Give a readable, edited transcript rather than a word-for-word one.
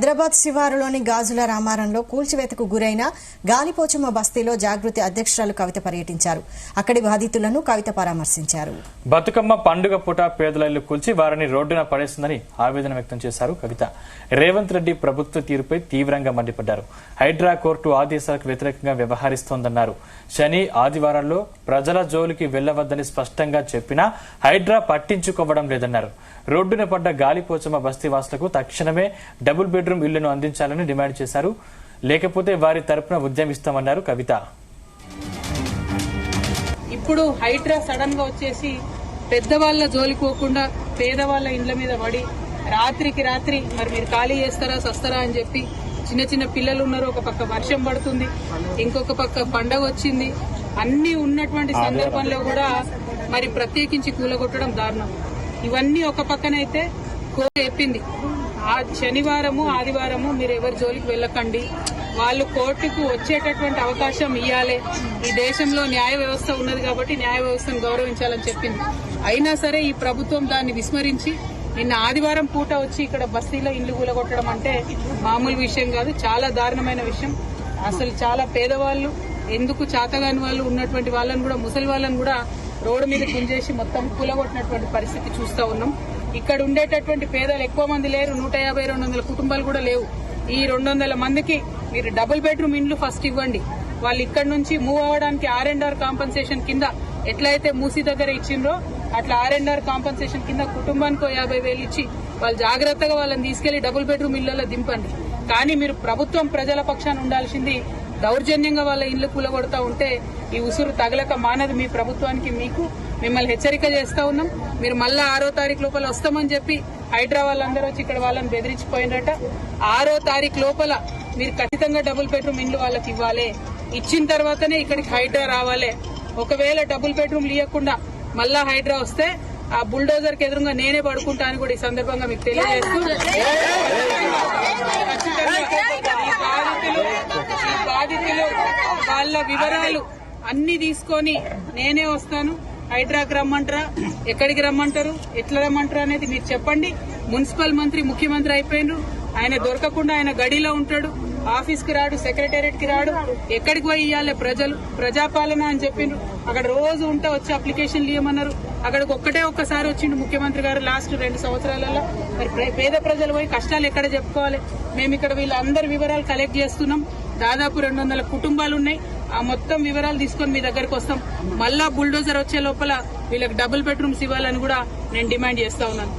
హైదరాబాద్ శివారులోని గాజుల రామారంలో కూల్చివేతకు గురైన గాలిపోచమ్మ బస్తీలో జాగృతి అధ్యక్షురాలు కవిత పర్యటించారు. అక్కడి బాధితులను కవిత పరామర్శించారు. బతుకమ్మ పండుగ పూట పేదల ఇల్లు కూల్చి వారిని రోడ్డున పడేస్తుందని ఆవేదన వ్యక్తం చేశారు కవిత. రేవంత్ రెడ్డి ప్రభుత్వ తీరుపై తీవ్రంగా మండిపడ్డారు. హైడ్రా కోర్టు ఆదేశాలకు వ్యతిరేకంగా వ్యవహరిస్తోందన్నారు. శని ఆదివారాల్లో ప్రజల జోలికి వెళ్లవద్దని స్పష్టంగా చెప్పినా హైడ్రా పట్టించుకోవడం లేదన్నారు. రోడ్డున పడ్డ గాలిపోచమ్మ బస్తీవాసులకు తక్షణమే డబుల్ బెడ్రూమ్ ఇళ్లను అందించాలని డిమాండ్ చేశారు. లేకపోతే వారి తరపున ఉద్యమిస్తామన్నారు కవిత. ఇప్పుడు హైడ్రా సడన్ గా వచ్చేసి పెద్దవాళ్ల జోలికోకుండా పేదవాళ్ల ఇండ్ల మీద పడి రాత్రికి రాత్రి మరి మీరు ఖాళీ చేస్తారా సస్తారా అని చెప్పి చిన్న చిన్న పిల్లలు ఉన్నారు. ఒక పక్క వర్షం పడుతుంది, ఇంకొక పక్క పండగ వచ్చింది. అన్ని ఉన్నటువంటి సందర్భంలో కూడా మరి ప్రత్యేకించి కూలగొట్టడం దారుణం. ఇవన్నీ ఒక పక్కనైతే కోర్టు చెప్పింది ఆ శనివారము ఆదివారము మీరు ఎవరి జోలికి వెళ్ళకండి, వాళ్ళు కోర్టుకు వచ్చేటటువంటి అవకాశం ఇవ్వాలి. ఈ దేశంలో న్యాయ వ్యవస్థ ఉన్నది కాబట్టి న్యాయ వ్యవస్థను గౌరవించాలని చెప్పింది. అయినా సరే ఈ ప్రభుత్వం దాన్ని విస్మరించి నిన్న ఆదివారం పూట వచ్చి ఇక్కడ బస్తీలో ఇల్లు కూలగొట్టడం అంటే మామూలు విషయం కాదు, చాలా దారుణమైన విషయం. అసలు చాలా పేదవాళ్లు, ఎందుకు చాతగాని వాళ్ళు ఉన్నటువంటి వాళ్ళని కూడా, ముసలి వాళ్ళని కూడా రోడ్డు మీద గుంజేసి మొత్తం కూలగొట్టినటువంటి పరిస్థితి చూస్తా ఉన్నాం. ఇక్కడ ఉండేటటువంటి పేదలు ఎక్కువ మంది లేరు, 150-200 కుటుంబాలు కూడా లేవు. ఈ 200 మందికి మీరు డబుల్ బెడ్రూమ్ ఇండ్లు ఫస్ట్ ఇవ్వండి. వాళ్ళు ఇక్కడ నుంచి మూవ్ అవ్వడానికి R&R కాంపన్సేషన్ కింద ఎట్లయితే మూసీ దగ్గర ఇచ్చిండ్రో అట్లా R&R కాంపన్సేషన్ కింద కుటుంబానికి 50,000 ఇచ్చి వాళ్ళు జాగ్రత్తగా వాళ్ళని తీసుకెళ్లి డబుల్ బెడ్రూమ్ ఇళ్లలో దింపండి. కానీ మీరు ప్రభుత్వం ప్రజల పక్షాన ఉండాల్సింది దౌర్జన్యంగా వాళ్ళ ఇళ్లు కూలగొడతా ఉంటే ఈ ఉసురు తగలక మానది మీ ప్రభుత్వానికి. మిమ్మల్ని హెచ్చరిక చేస్తా ఉన్నాం. మీరు మళ్ళా 6వ తారీఖు లోపల వస్తామని చెప్పి హైడ్రా వాళ్ళందరూ వచ్చి ఇక్కడ వాళ్ళని బెదిరించిపోయినట. 6వ తారీఖు లోపల మీరు ఖచ్చితంగా డబుల్ బెడ్రూమ్ ఇండ్లు వాళ్ళకి ఇవ్వాలి. ఇచ్చిన తర్వాతనే ఇక్కడికి హైడ్రా రావాలి. ఒకవేళ డబుల్ బెడ్రూమ్లు ఇవ్వకుండా మళ్ళా హైడ్రా వస్తే ఆ బుల్డోజర్ కి ఎదురుగా నేనే పడుకుంటా అని కూడా ఈ సందర్భంగా మీకు తెలియజేస్తూ ఈ బాధితులు వాళ్ళ వివరాలు అన్ని తీసుకొని నేనే వస్తాను. హైడ్రాకి రమ్మంటారా, ఎక్కడికి రమ్మంటారు, ఎట్లా రమ్మంటారు అనేది మీరు చెప్పండి. మున్సిపల్ మంత్రి ముఖ్యమంత్రి అయిపోయినరు, ఆయన దొరకకుండా ఆయన గడిలో ఉంటాడు, ఆఫీస్ కి రాడు, సెక్రటేరియట్ కి రాడు. ఎక్కడికి పోయి ఇవ్వాలి ప్రజలు, ప్రజాపాలన అని చెప్పిండ్రు. అక్కడ రోజు ఉంటే వచ్చి అప్లికేషన్లు ఇవ్వమన్నారు. అక్కడికి ఒక్కసారి వచ్చిండు ముఖ్యమంత్రి గారు లాస్ట్ 2 సంవత్సరాలలో. మరి పేద ప్రజలు పోయి కష్టాలు ఎక్కడ చెప్పుకోవాలి? మేము ఇక్కడ వీళ్ళందరి వివరాలు కలెక్ట్ చేస్తున్నాం. దాదాపు 200 కుటుంబాలు ఉన్నాయి. ఆ మొత్తం వివరాలు తీసుకొని మీ దగ్గరకు వస్తాం. మళ్ళా బుల్డోజర్ వచ్చే లోపల వీళ్ళకి డబుల్ బెడ్రూమ్స్ ఇవ్వాలని కూడా నేను డిమాండ్ చేస్తా ఉన్నాను.